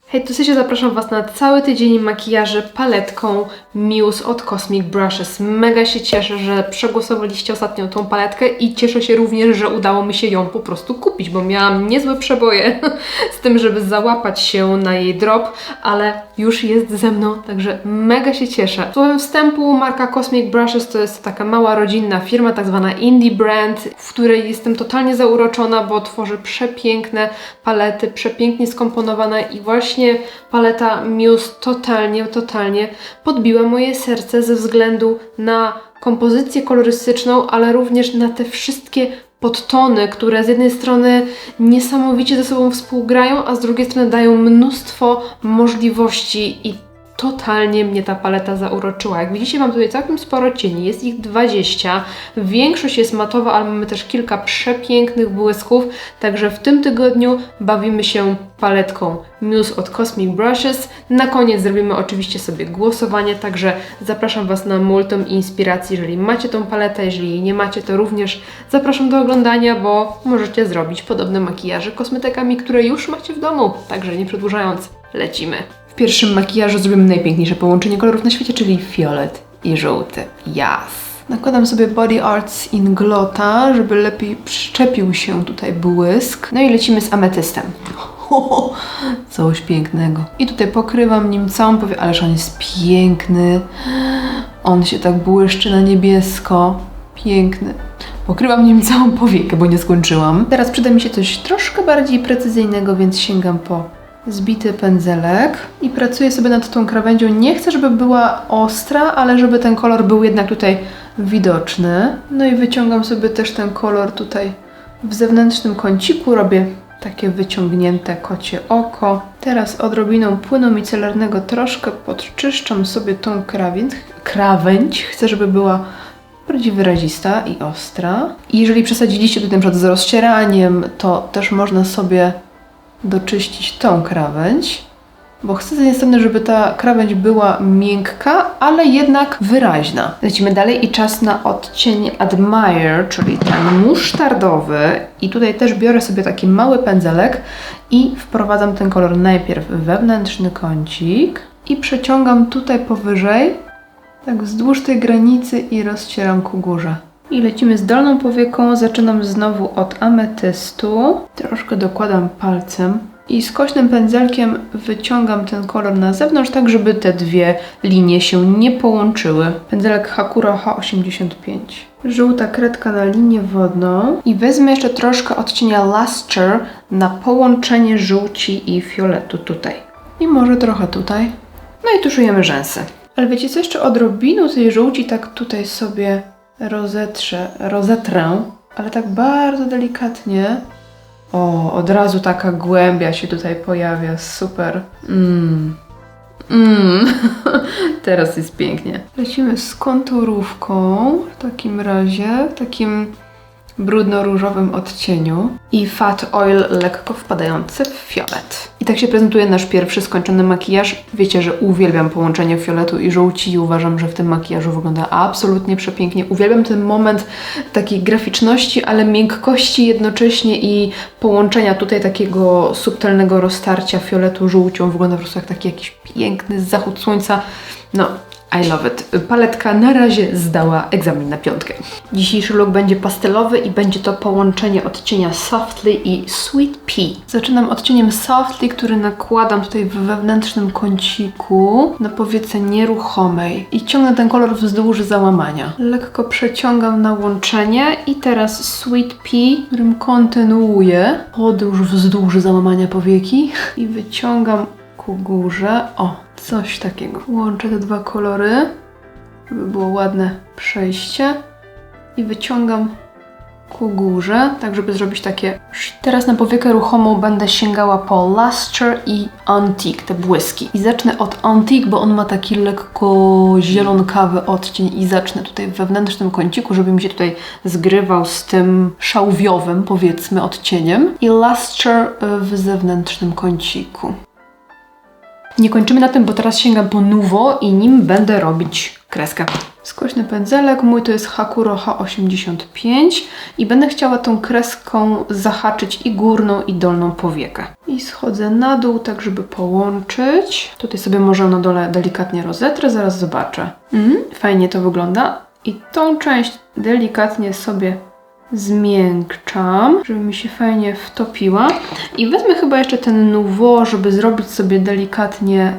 Hej, tu się zapraszam Was na cały tydzień makijaży paletką Muse od Cosmic Brushes. Mega się cieszę, że przegłosowaliście ostatnio tą paletkę i cieszę się również, że udało mi się ją po prostu kupić, bo miałam niezłe przeboje z tym, żeby załapać się na jej drop, ale już jest ze mną, także mega się cieszę. Słowem wstępu, marka Cosmic Brushes to jest taka mała rodzinna firma, tak zwana indie brand, w której jestem totalnie zauroczona, bo tworzy przepiękne palety, przepięknie skomponowane i właśnie paleta Muse totalnie podbiła moje serce ze względu na kompozycję kolorystyczną, ale również na te wszystkie podtony, które z jednej strony niesamowicie ze sobą współgrają, a z drugiej strony dają mnóstwo możliwości i totalnie mnie ta paleta zauroczyła. Jak widzicie, mam tutaj całkiem sporo cieni, jest ich 20. Większość jest matowa, ale mamy też kilka przepięknych błysków, także w tym tygodniu bawimy się paletką Muse od Cosmic Brushes. Na koniec zrobimy oczywiście sobie głosowanie, także zapraszam Was na multum inspiracji, jeżeli macie tą paletę, jeżeli jej nie macie, to również zapraszam do oglądania, bo możecie zrobić podobne makijaże kosmetykami, które już macie w domu. Także nie przedłużając, lecimy. W pierwszym makijażu zrobimy najpiękniejsze połączenie kolorów na świecie, czyli fiolet i żółty. Nakładam sobie Body Arts in Glotta, żeby lepiej przyczepił się tutaj błysk. No i lecimy z ametystem. Coś pięknego. I tutaj pokrywam nim całą powiekę, ależ on jest piękny. On się tak błyszczy na niebiesko. Piękny. Pokrywam nim całą powiekę, bo nie skończyłam. Teraz przyda mi się coś troszkę bardziej precyzyjnego, więc sięgam po zbity pędzelek i pracuję sobie nad tą krawędzią. Nie chcę, żeby była ostra, ale żeby ten kolor był jednak tutaj widoczny. No i wyciągam sobie też ten kolor tutaj w zewnętrznym kąciku. Robię takie wyciągnięte kocie oko. Teraz odrobiną płynu micelarnego troszkę podczyszczam sobie tą krawędź. Chcę, żeby była bardziej wyrazista i ostra. I jeżeli przesadziliście tutaj na przykład z rozcieraniem, to też można sobie doczyścić tą krawędź, bo chcę z jednej strony, żeby ta krawędź była miękka, ale jednak wyraźna. Lecimy dalej i czas na odcień Admire, czyli ten musztardowy. I tutaj też biorę sobie taki mały pędzelek i wprowadzam ten kolor najpierw w wewnętrzny kącik i przeciągam tutaj powyżej, tak wzdłuż tej granicy i rozcieram ku górze. I lecimy z dolną powieką, zaczynam znowu od ametystu. Troszkę dokładam palcem i skośnym pędzelkiem wyciągam ten kolor na zewnątrz, tak żeby te dwie linie się nie połączyły. Pędzelek Hakuro H85. Żółta kredka na linię wodną i wezmę jeszcze troszkę odcienia Luster na połączenie żółci i fioletu tutaj. I może trochę tutaj. No i tuszujemy rzęsy. Ale wiecie co, jeszcze odrobinę tej żółci tak tutaj sobie rozetrę, ale tak bardzo delikatnie. O, od razu taka głębia się tutaj pojawia, super. Teraz jest pięknie. Lecimy z konturówką, w takim razie, w takim brudno-różowym odcieniu i Fat Oil lekko wpadający w fiolet. I tak się prezentuje nasz pierwszy skończony makijaż. Wiecie, że uwielbiam połączenie fioletu i żółci i uważam, że w tym makijażu wygląda absolutnie przepięknie. Uwielbiam ten moment takiej graficzności, ale miękkości jednocześnie i połączenia tutaj takiego subtelnego roztarcia fioletu żółcią. Wygląda po prostu jak taki jakiś piękny zachód słońca. No, I love it. Paletka na razie zdała egzamin na 5. Dzisiejszy look będzie pastelowy i będzie to połączenie odcienia Softly i Sweet Pea. Zaczynam odcieniem Softly, który nakładam tutaj w wewnętrznym kąciku na powiece nieruchomej i ciągnę ten kolor wzdłuż załamania. Lekko przeciągam na łączenie i teraz Sweet Pea, którym kontynuuję podróż wzdłuż załamania powieki i wyciągam ku górze. O, coś takiego. Łączę te dwa kolory, żeby było ładne przejście i wyciągam ku górze, tak żeby zrobić takie... Teraz na powiekę ruchomą będę sięgała po Luster i Antique, te błyski. I zacznę od Antique, bo on ma taki lekko zielonkawy odcień i zacznę tutaj w wewnętrznym kąciku, żeby mi się tutaj zgrywał z tym szałwiowym, powiedzmy, odcieniem. I Luster w zewnętrznym kąciku. Nie kończymy na tym, bo teraz sięgam po Nuvo i nim będę robić kreskę. Skośny pędzelek, mój to jest Hakuro H85 i będę chciała tą kreską zahaczyć i górną i dolną powiekę. I schodzę na dół, tak żeby połączyć. Tutaj sobie może na dole delikatnie rozetrę, zaraz zobaczę. Fajnie to wygląda. I tą część delikatnie sobie zmiękczam, żeby mi się fajnie wtopiła. I wezmę chyba jeszcze ten Nouveau, żeby zrobić sobie delikatnie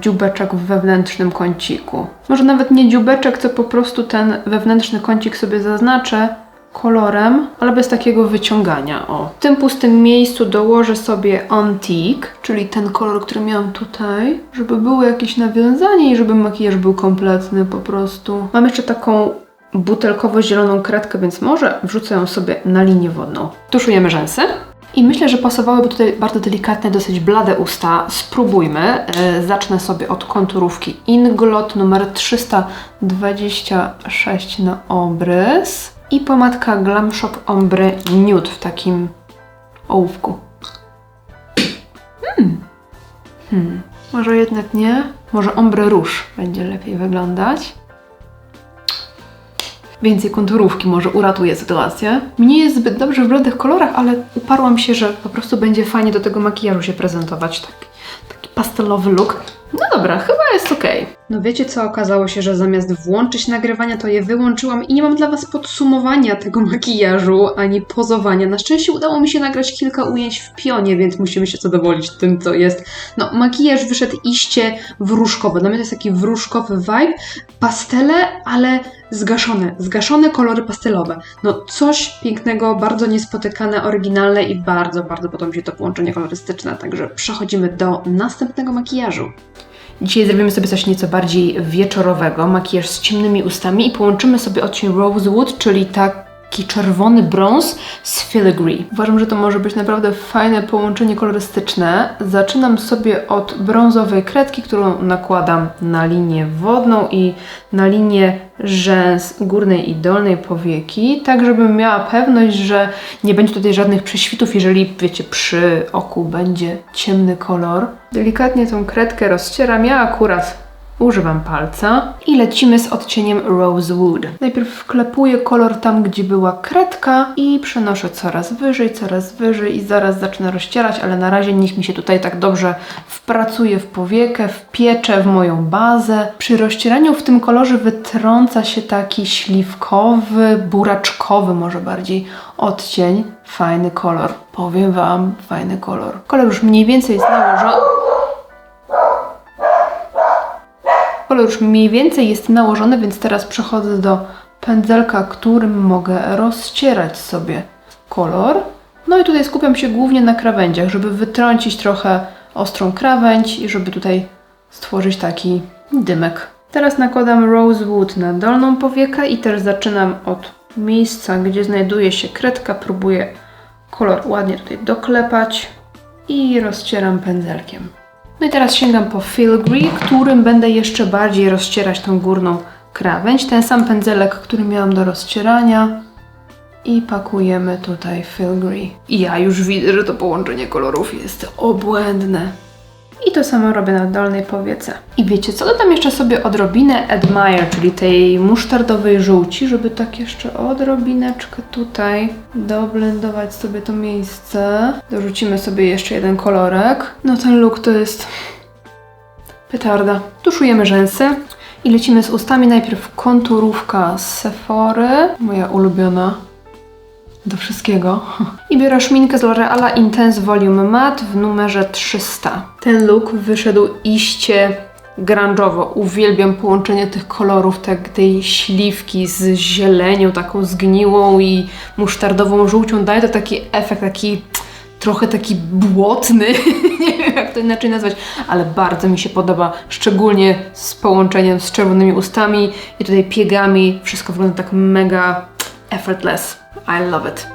dziubeczek w wewnętrznym kąciku. Może nawet nie dziubeczek, to po prostu ten wewnętrzny kącik sobie zaznaczę kolorem, ale bez takiego wyciągania. O. W tym pustym miejscu dołożę sobie Antique, czyli ten kolor, który miałam tutaj, żeby było jakieś nawiązanie i żeby makijaż był kompletny po prostu. Mam jeszcze taką butelkowo-zieloną kredkę, więc może wrzucę ją sobie na linię wodną. Tuszujemy rzęsy. I myślę, że pasowałyby tutaj bardzo delikatne, dosyć blade usta. Spróbujmy. Zacznę sobie od konturówki Inglot numer 326 na obrys. I pomadka Glam Shop Ombre Nude w takim ołówku. Może jednak nie? Może Ombre Rouge będzie lepiej wyglądać. Więcej konturówki może uratuje sytuację. Mnie jest zbyt dobrze w bladych kolorach, ale uparłam się, że po prostu będzie fajnie do tego makijażu się prezentować. Taki pastelowy look. No dobra, chyba jest okej. No wiecie co, okazało się, że zamiast włączyć nagrywania, to je wyłączyłam i nie mam dla Was podsumowania tego makijażu, ani pozowania. Na szczęście udało mi się nagrać kilka ujęć w pionie, więc musimy się zadowolić tym, co jest. No, makijaż wyszedł iście wróżkowy. Dla mnie to jest taki wróżkowy vibe. Pastele, ale zgaszone kolory pastelowe. No coś pięknego, bardzo niespotykane, oryginalne i bardzo, bardzo podoba mi się to połączenie kolorystyczne. Także przechodzimy do następnego makijażu. Dzisiaj zrobimy sobie coś nieco bardziej wieczorowego, makijaż z ciemnymi ustami i połączymy sobie odcień Rosewood, czyli taki czerwony brąz z Filigree. Uważam, że to może być naprawdę fajne połączenie kolorystyczne. Zaczynam sobie od brązowej kredki, którą nakładam na linię wodną i na linię rzęs górnej i dolnej powieki, tak żebym miała pewność, że nie będzie tutaj żadnych prześwitów, jeżeli, wiecie, przy oku będzie ciemny kolor. Delikatnie tą kredkę rozcieram, ja akurat używam palca i lecimy z odcieniem Rosewood. Najpierw wklepuję kolor tam, gdzie była kredka i przenoszę coraz wyżej i zaraz zacznę rozcierać, ale na razie niech mi się tutaj tak dobrze wpracuje w powiekę, wpiecze w moją bazę. Przy rozcieraniu w tym kolorze wytrąca się taki śliwkowy, buraczkowy może bardziej odcień. Fajny kolor. Powiem Wam, fajny kolor. Kolor już mniej więcej jest nałożony. Kolor już mniej więcej jest nałożony, więc teraz przechodzę do pędzelka, którym mogę rozcierać sobie kolor. No i tutaj skupiam się głównie na krawędziach, żeby wytrącić trochę ostrą krawędź i żeby tutaj stworzyć taki dymek. Teraz nakładam Rosewood na dolną powiekę i też zaczynam od miejsca, gdzie znajduje się kredka. Próbuję kolor ładnie tutaj doklepać i rozcieram pędzelkiem. No i teraz sięgam po Filigree, którym będę jeszcze bardziej rozcierać tą górną krawędź. Ten sam pędzelek, który miałam do rozcierania. I pakujemy tutaj Filigree. I ja już widzę, że to połączenie kolorów jest obłędne. I to samo robię na dolnej powiece. I wiecie co? Dodam jeszcze sobie odrobinę Admire, czyli tej musztardowej żółci, żeby tak jeszcze odrobineczkę tutaj doblendować sobie to miejsce. Dorzucimy sobie jeszcze jeden kolorek. No ten look to jest petarda. Tuszujemy rzęsy i lecimy z ustami. Najpierw konturówka z Sephory, moja ulubiona do wszystkiego. I biorę szminkę z L'Oreala Intense Volume Matte w numerze 300. Ten look wyszedł iście grunge'owo. Uwielbiam połączenie tych kolorów, tej śliwki z zielenią, taką zgniłą i musztardową żółcią. Daje to taki efekt, trochę taki błotny, nie wiem jak to inaczej nazwać, ale bardzo mi się podoba, szczególnie z połączeniem z czerwonymi ustami i tutaj piegami. Wszystko wygląda tak mega effortless. I love it.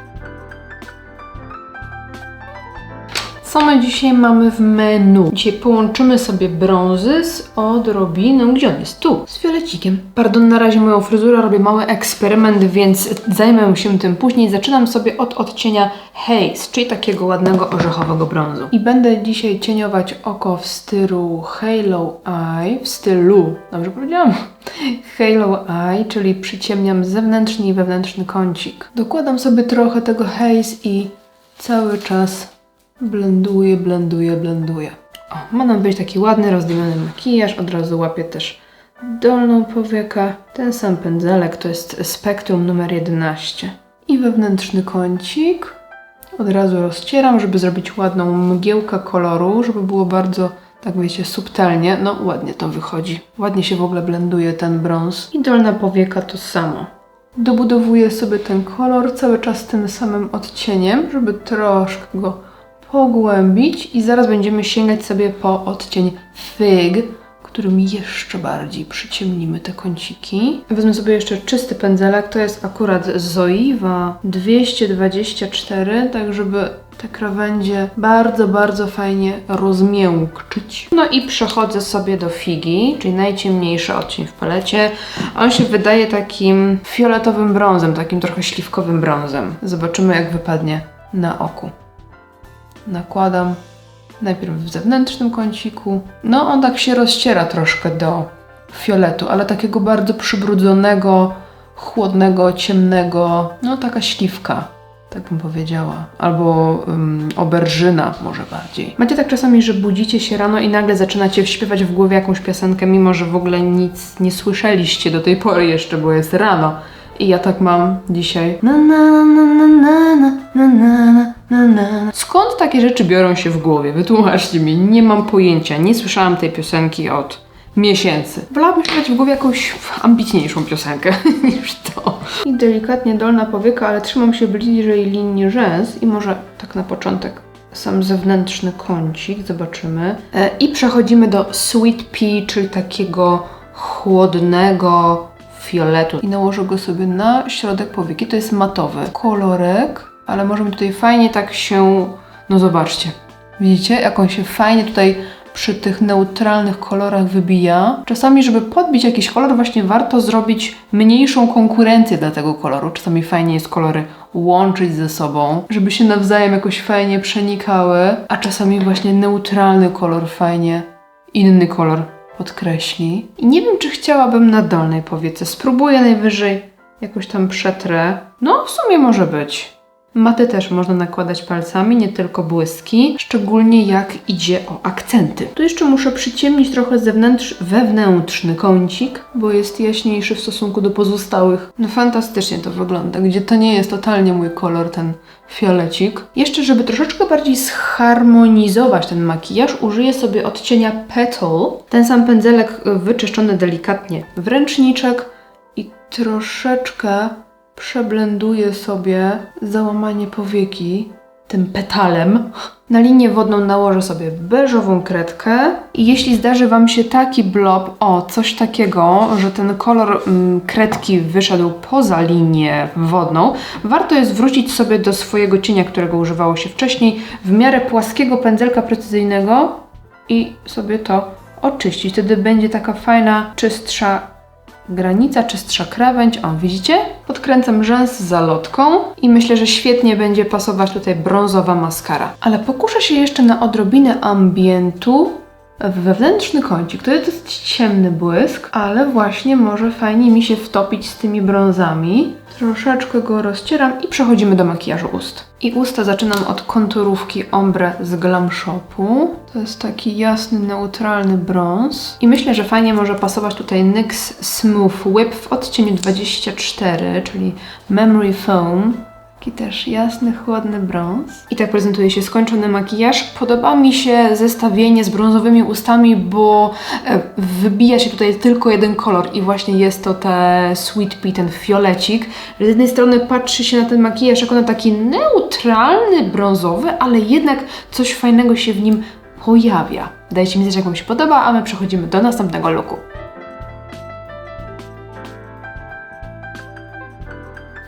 Co my dzisiaj mamy w menu? Dzisiaj połączymy sobie brązy z odrobiną, gdzie on jest? Tu, z fiolecikiem. Pardon, na razie moją fryzurę, robię mały eksperyment, więc zajmę się tym później. Zaczynam sobie od odcienia Haze, czyli takiego ładnego orzechowego brązu. I będę dzisiaj cieniować oko w stylu Halo Eye, dobrze powiedziałam? Halo Eye, czyli przyciemniam zewnętrzny i wewnętrzny kącik. Dokładam sobie trochę tego Haze i cały czas blenduję. O, ma nam być taki ładny, rozdymiony makijaż. Od razu łapię też dolną powiekę. Ten sam pędzelek to jest Spectrum numer 11. I wewnętrzny kącik. Od razu rozcieram, żeby zrobić ładną mgiełkę koloru, żeby było bardzo, tak wiecie, subtelnie. No ładnie to wychodzi. Ładnie się w ogóle blenduje ten brąz. I dolna powieka to samo. Dobudowuję sobie ten kolor cały czas tym samym odcieniem, żeby troszkę go pogłębić i zaraz będziemy sięgać sobie po odcień Fig, którym jeszcze bardziej przyciemnimy te kąciki. Wezmę sobie jeszcze czysty pędzelek, to jest akurat Zoeva 224, tak żeby te krawędzie bardzo fajnie rozmiękczyć. No i przechodzę sobie do Figi, czyli najciemniejszy odcień w palecie. On się wydaje takim fioletowym brązem, takim trochę śliwkowym brązem. Zobaczymy, jak wypadnie na oku. Nakładam najpierw w zewnętrznym kąciku. No on tak się rozciera troszkę do fioletu, ale takiego bardzo przybrudzonego, chłodnego, ciemnego. No taka śliwka, tak bym powiedziała. Albo oberżyna może bardziej. Macie tak czasami, że budzicie się rano i nagle zaczynacie śpiewać w głowie jakąś piosenkę, mimo że w ogóle nic nie słyszeliście do tej pory jeszcze, bo jest rano. I ja tak mam dzisiaj. Skąd takie rzeczy biorą się w głowie? Wytłumaczcie mi, nie mam pojęcia. Nie słyszałam tej piosenki od miesięcy. Wolałabym śpiewać w głowie jakąś ambitniejszą piosenkę niż to. I delikatnie dolna powieka, ale trzymam się bliżej linii rzęs i może tak na początek sam zewnętrzny kącik, zobaczymy. I przechodzimy do Sweet Pea, czyli takiego chłodnego fioletu. I nałożę go sobie na środek powieki. To jest matowy kolorek, ale może mi tutaj fajnie tak się... No zobaczcie. Widzicie, jak on się fajnie tutaj przy tych neutralnych kolorach wybija. Czasami, żeby podbić jakiś kolor, właśnie warto zrobić mniejszą konkurencję dla tego koloru. Czasami fajnie jest kolory łączyć ze sobą, żeby się nawzajem jakoś fajnie przenikały, a czasami właśnie neutralny kolor fajnie inny kolor podkreśli. I nie wiem, czy chciałabym na dolnej powiece. Spróbuję najwyżej jakoś tam przetrę. No, w sumie może być. Maty też można nakładać palcami, nie tylko błyski. Szczególnie jak idzie o akcenty. Tu jeszcze muszę przyciemnić trochę wewnętrzny kącik, bo jest jaśniejszy w stosunku do pozostałych. No fantastycznie to wygląda, gdzie to nie jest totalnie mój kolor, ten fiolecik. Jeszcze, żeby troszeczkę bardziej zharmonizować ten makijaż, użyję sobie odcienia Petal. Ten sam pędzelek wyczyszczony delikatnie w ręczniczek i troszeczkę przeblenduję sobie załamanie powieki tym petalem. Na linię wodną nałożę sobie beżową kredkę i jeśli zdarzy Wam się taki blob, coś takiego, że ten kolor kredki wyszedł poza linię wodną, warto jest wrócić sobie do swojego cienia, którego używało się wcześniej, w miarę płaskiego pędzelka precyzyjnego i sobie to oczyścić. Wtedy będzie taka fajna, czystsza granica, czystsza krawędź. O, widzicie? Podkręcam rzęs zalotką i myślę, że świetnie będzie pasować tutaj brązowa maskara. Ale pokuszę się jeszcze na odrobinę ambientu w wewnętrzny kącik. To jest ciemny błysk, ale właśnie może fajnie mi się wtopić z tymi brązami. Troszeczkę go rozcieram i przechodzimy do makijażu ust. I usta zaczynam od konturówki Ombre z Glam Shopu. To jest taki jasny, neutralny brąz. I myślę, że fajnie może pasować tutaj NYX Smooth Whip w odcieniu 24, czyli Memory Foam. Taki też jasny, chłodny brąz. I tak prezentuje się skończony makijaż. Podoba mi się zestawienie z brązowymi ustami, bo wybija się tutaj tylko jeden kolor i właśnie jest to te Sweet Pea, ten fiolecik. Z jednej strony patrzy się na ten makijaż jako na taki neutralny, brązowy, ale jednak coś fajnego się w nim pojawia. Dajcie mi znać, jak Wam się podoba, a my przechodzimy do następnego looku.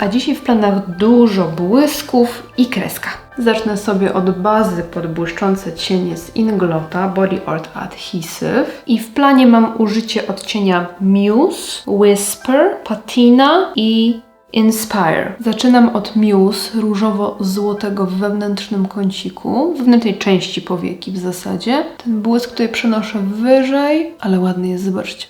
A dzisiaj w planach dużo błysków i kreska. Zacznę sobie od bazy pod błyszczące cienie z Inglota Body Art Adhesive i w planie mam użycie odcienia Muse, Whisper, Patina i Inspire. Zaczynam od Muse różowo-złotego w wewnętrznym kąciku, w wewnętrznej części powieki w zasadzie. Ten błysk tutaj przenoszę wyżej, ale ładny jest, zobaczcie.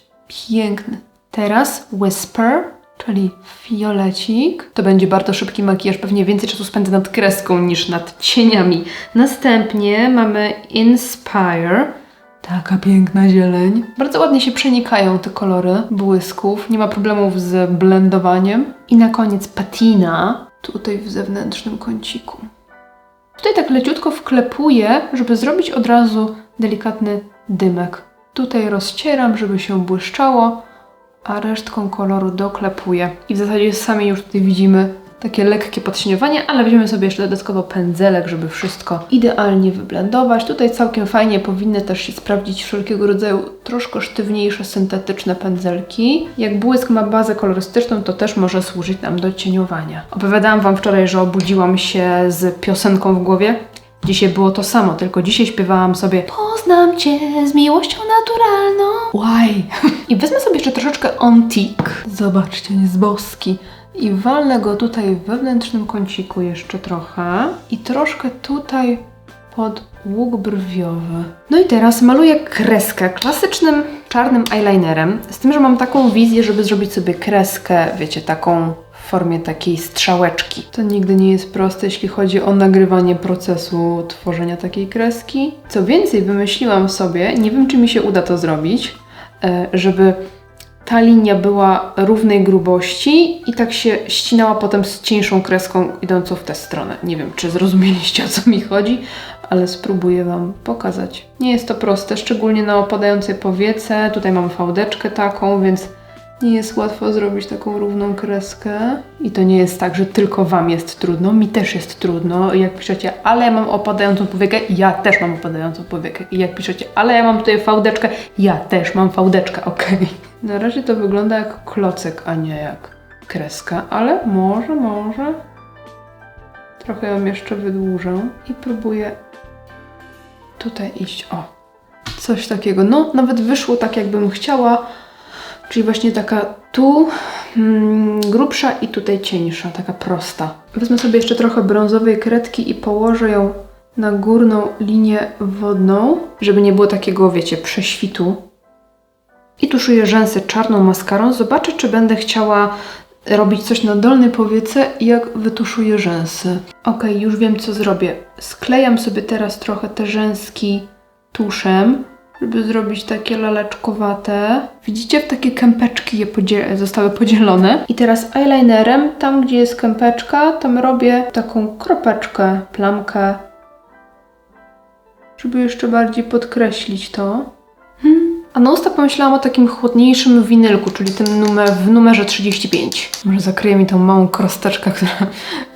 Piękny. Teraz Whisper, czyli fiolecik. To będzie bardzo szybki makijaż, pewnie więcej czasu spędzę nad kreską niż nad cieniami. Następnie mamy Inspire. Taka piękna zieleń. Bardzo ładnie się przenikają te kolory błysków. Nie ma problemów z blendowaniem. I na koniec Patina. Tutaj w zewnętrznym kąciku. Tutaj tak leciutko wklepuję, żeby zrobić od razu delikatny dymek. Tutaj rozcieram, żeby się błyszczało, a resztką koloru doklepuję. I w zasadzie sami już tutaj widzimy takie lekkie podcieniowanie, ale weźmiemy sobie jeszcze dodatkowo pędzelek, żeby wszystko idealnie wyblendować. Tutaj całkiem fajnie powinny też się sprawdzić wszelkiego rodzaju troszkę sztywniejsze, syntetyczne pędzelki. Jak błysk ma bazę kolorystyczną, to też może służyć nam do cieniowania. Opowiadałam Wam wczoraj, że obudziłam się z piosenką w głowie. Dzisiaj było to samo, tylko dzisiaj śpiewałam sobie Poznam Cię z miłością naturalną. Why? I wezmę sobie jeszcze troszeczkę Ontique. Zobaczcie, on jest boski. I walnę go tutaj w wewnętrznym kąciku jeszcze trochę. I troszkę tutaj pod łuk brwiowy. No i teraz maluję kreskę klasycznym czarnym eyelinerem. Z tym, że mam taką wizję, żeby zrobić sobie kreskę, wiecie, taką w formie takiej strzałeczki. To nigdy nie jest proste, jeśli chodzi o nagrywanie procesu tworzenia takiej kreski. Co więcej, wymyśliłam sobie, nie wiem, czy mi się uda to zrobić, żeby ta linia była równej grubości i tak się ścinała potem z cieńszą kreską idącą w tę stronę. Nie wiem, czy zrozumieliście, o co mi chodzi, ale spróbuję Wam pokazać. Nie jest to proste, szczególnie na opadającej powiece. Tutaj mam fałdeczkę taką, więc nie jest łatwo zrobić taką równą kreskę. I to nie jest tak, że tylko Wam jest trudno, mi też jest trudno. I jak piszecie, ale ja mam opadającą powiekę, ja też mam opadającą powiekę. I jak piszecie, ale ja mam tutaj fałdeczkę, ja też mam fałdeczkę, okej. Na razie to wygląda jak klocek, a nie jak kreska, ale może. Trochę ją jeszcze wydłużę i próbuję tutaj iść, o, coś takiego. No, nawet wyszło tak, jakbym chciała. Czyli właśnie taka tu grubsza i tutaj cieńsza, taka prosta. Wezmę sobie jeszcze trochę brązowej kredki i położę ją na górną linię wodną, żeby nie było takiego, wiecie, prześwitu. I tuszuję rzęsy czarną maskarą. Zobaczę, czy będę chciała robić coś na dolnej powiece, jak wytuszuję rzęsy. Ok, już wiem, co zrobię. Sklejam sobie teraz trochę te rzęski tuszem, żeby zrobić takie laleczkowate. Widzicie, w takie kępeczki je zostały podzielone. I teraz eyelinerem, tam gdzie jest kępeczka, tam robię taką kropeczkę, plamkę, żeby jeszcze bardziej podkreślić to. A na usta pomyślałam o takim chłodniejszym winylku, czyli tym w numerze 35. Może zakryje mi tą małą krosteczkę, która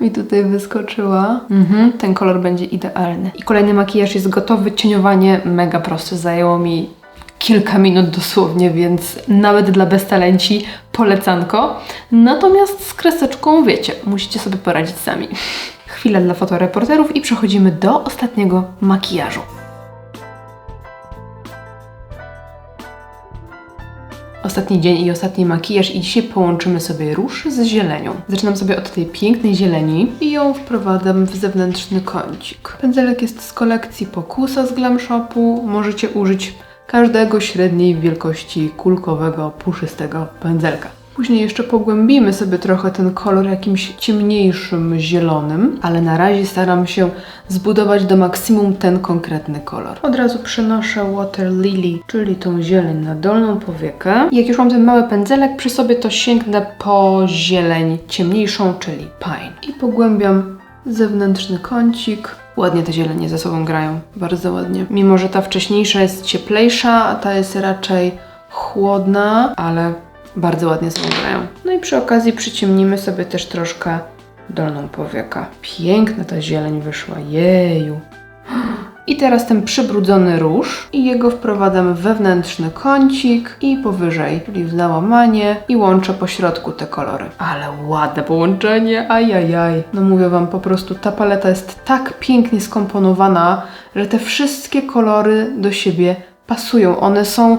mi tutaj wyskoczyła. Ten kolor będzie idealny. I kolejny makijaż jest gotowy. Cieniowanie mega proste. Zajęło mi kilka minut dosłownie, więc nawet dla beztalenci polecanko. Natomiast z kreseczką, wiecie, musicie sobie poradzić sami. Chwila dla fotoreporterów i przechodzimy do ostatniego makijażu. Ostatni dzień i ostatni makijaż i dzisiaj połączymy sobie róż z zielenią. Zaczynam sobie od tej pięknej zieleni i ją wprowadzam w zewnętrzny kącik. Pędzelek jest z kolekcji Pokusa z Glam Shopu. Możecie użyć każdego średniej wielkości kulkowego, puszystego pędzelka. Później jeszcze pogłębimy sobie trochę ten kolor jakimś ciemniejszym zielonym, ale na razie staram się zbudować do maksimum ten konkretny kolor. Od razu przenoszę Water Lily, czyli tą zieleń na dolną powiekę. I jak już mam ten mały pędzelek przy sobie, to sięgnę po zieleń ciemniejszą, czyli Pine. I pogłębiam zewnętrzny kącik. Ładnie te zielenie ze sobą grają, bardzo ładnie. Mimo że ta wcześniejsza jest cieplejsza, a ta jest raczej chłodna, ale bardzo ładnie z nią grają. No i przy okazji przyciemnimy sobie też troszkę dolną powiekę. Piękna ta zieleń wyszła, jeju. I teraz ten przybrudzony róż i jego wprowadzam w wewnętrzny kącik i powyżej, czyli w załamanie i łączę po środku te kolory. Ale ładne połączenie, ajajaj. No mówię Wam, po prostu ta paleta jest tak pięknie skomponowana, że te wszystkie kolory do siebie pasują. One są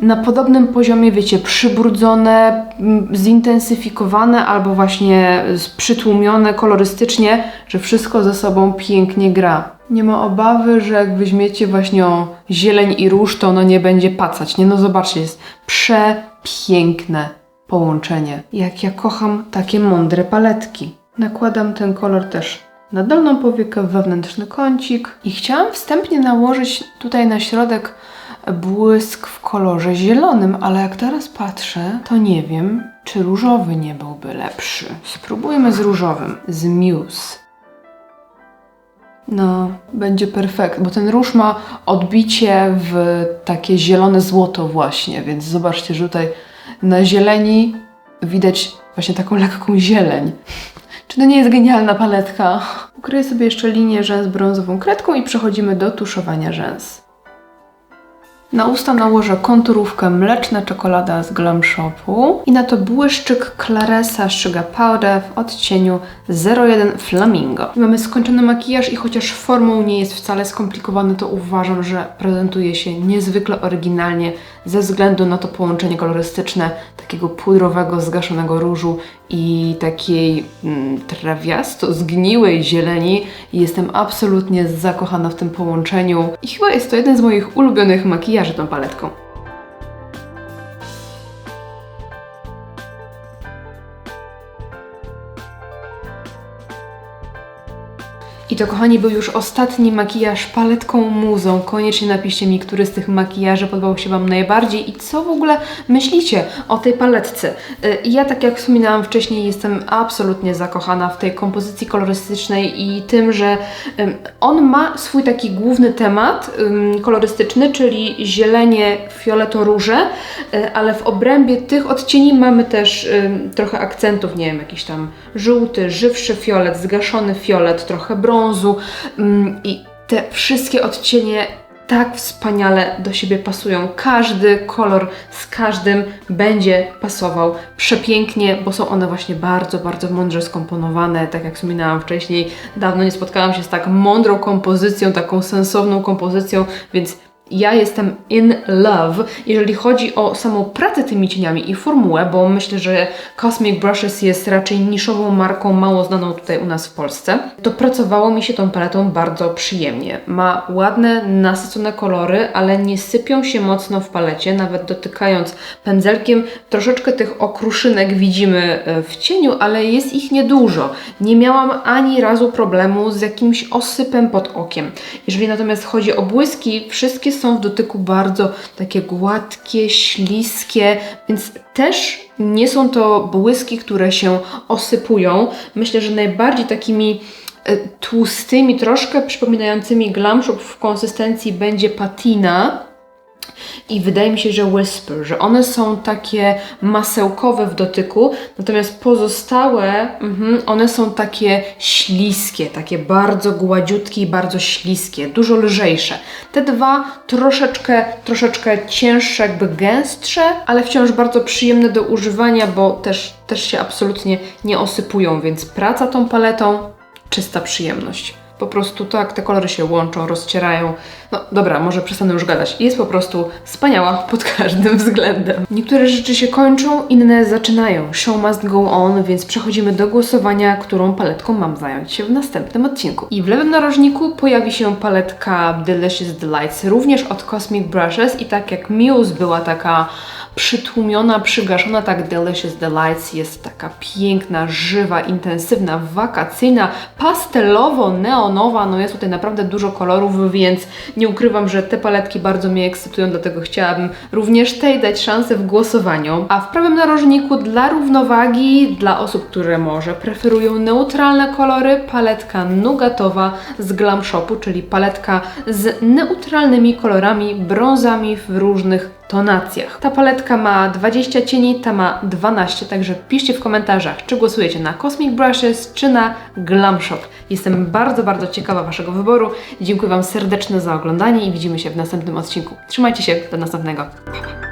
na podobnym poziomie, wiecie, przybrudzone, zintensyfikowane albo właśnie przytłumione kolorystycznie, że wszystko ze sobą pięknie gra. Nie ma obawy, że jak weźmiecie właśnie zieleń i róż, to ono nie będzie pacać. Nie, no zobaczcie, jest przepiękne połączenie. Jak ja kocham takie mądre paletki. Nakładam ten kolor też na dolną powiekę, w wewnętrzny kącik i chciałam wstępnie nałożyć tutaj na środek błysk w kolorze zielonym, ale jak teraz patrzę, to nie wiem, czy różowy nie byłby lepszy. Spróbujmy z różowym, z Muse. No, będzie perfekt, bo ten róż ma odbicie w takie zielone złoto właśnie, więc zobaczcie, że tutaj na zieleni widać właśnie taką lekką zieleń. Czy to nie jest genialna paletka? Ukryję sobie jeszcze linię rzęs brązową kredką i przechodzimy do tuszowania rzęs. Na usta nałożę konturówkę Mleczna Czekolada z Glam Shopu i na to błyszczyk Claresa Sugar Powder w odcieniu 01 Flamingo. Mamy skończony makijaż i chociaż formą nie jest wcale skomplikowany, to uważam, że prezentuje się niezwykle oryginalnie ze względu na to połączenie kolorystyczne takiego pudrowego, zgaszonego różu i takiej trawiasto zgniłej zieleni. Jestem absolutnie zakochana w tym połączeniu i chyba jest to jeden z moich ulubionych makijaży tą paletką. I to, kochani, był już ostatni makijaż paletką Muzą. Koniecznie napiszcie mi, który z tych makijaży podobał się Wam najbardziej i co w ogóle myślicie o tej paletce. Ja, tak jak wspominałam wcześniej, jestem absolutnie zakochana w tej kompozycji kolorystycznej i tym, że on ma swój taki główny temat kolorystyczny, czyli zielenie, fioleto-róże, ale w obrębie tych odcieni mamy też trochę akcentów, nie wiem, jakiś tam żółty, żywszy fiolet, zgaszony fiolet, trochę brązu i te wszystkie odcienie tak wspaniale do siebie pasują. Każdy kolor z każdym będzie pasował przepięknie, bo są one właśnie bardzo, bardzo mądrze skomponowane. Tak jak wspominałam wcześniej, dawno nie spotkałam się z tak mądrą kompozycją, taką sensowną kompozycją, więc ja jestem in love, jeżeli chodzi o samą pracę tymi cieniami i formułę, bo myślę, że Cosmic Brushes jest raczej niszową marką, mało znaną tutaj u nas w Polsce. To pracowało mi się tą paletą bardzo przyjemnie. Ma ładne, nasycone kolory, ale nie sypią się mocno w palecie, nawet dotykając pędzelkiem. Troszeczkę tych okruszynek widzimy w cieniu, ale jest ich niedużo. Nie miałam ani razu problemu z jakimś osypem pod okiem. Jeżeli natomiast chodzi o błyski, wszystkie są w dotyku bardzo takie gładkie, śliskie, więc też nie są to błyski, które się osypują. Myślę, że najbardziej takimi tłustymi, troszkę przypominającymi Glam Shop w konsystencji będzie Patina. I wydaje mi się, że Whisper, że one są takie masełkowe w dotyku, natomiast pozostałe, one są takie śliskie, takie bardzo gładziutkie i bardzo śliskie, dużo lżejsze. Te dwa troszeczkę cięższe, jakby gęstsze, ale wciąż bardzo przyjemne do używania, bo też się absolutnie nie osypują, więc praca tą paletą, czysta przyjemność. Po prostu tak, te kolory się łączą, rozcierają. No dobra, może przestanę już gadać. Jest po prostu wspaniała pod każdym względem. Niektóre rzeczy się kończą, inne zaczynają. Show must go on, więc przechodzimy do głosowania, którą paletką mam zająć się w następnym odcinku. I w lewym narożniku pojawi się paletka Delicious Delights, również od Cosmic Brushes i tak jak Muse była taka przytłumiona, przygaszona, tak Delicious Delights jest taka piękna, żywa, intensywna, wakacyjna, pastelowo-neonowa. No jest tutaj naprawdę dużo kolorów, więc nie ukrywam, że te paletki bardzo mnie ekscytują, dlatego chciałabym również tej dać szansę w głosowaniu. A w prawym narożniku dla równowagi, dla osób, które może preferują neutralne kolory, paletka Nougatowa z Glam Shopu, czyli paletka z neutralnymi kolorami, brązami w różnych tonacjach. Ta paletka ma 20 cieni, ta ma 12, także piszcie w komentarzach, czy głosujecie na Cosmic Brushes, czy na Glam Shop. Jestem bardzo, bardzo ciekawa Waszego wyboru. Dziękuję Wam serdecznie za oglądanie i widzimy się w następnym odcinku. Trzymajcie się, do następnego. Pa, pa.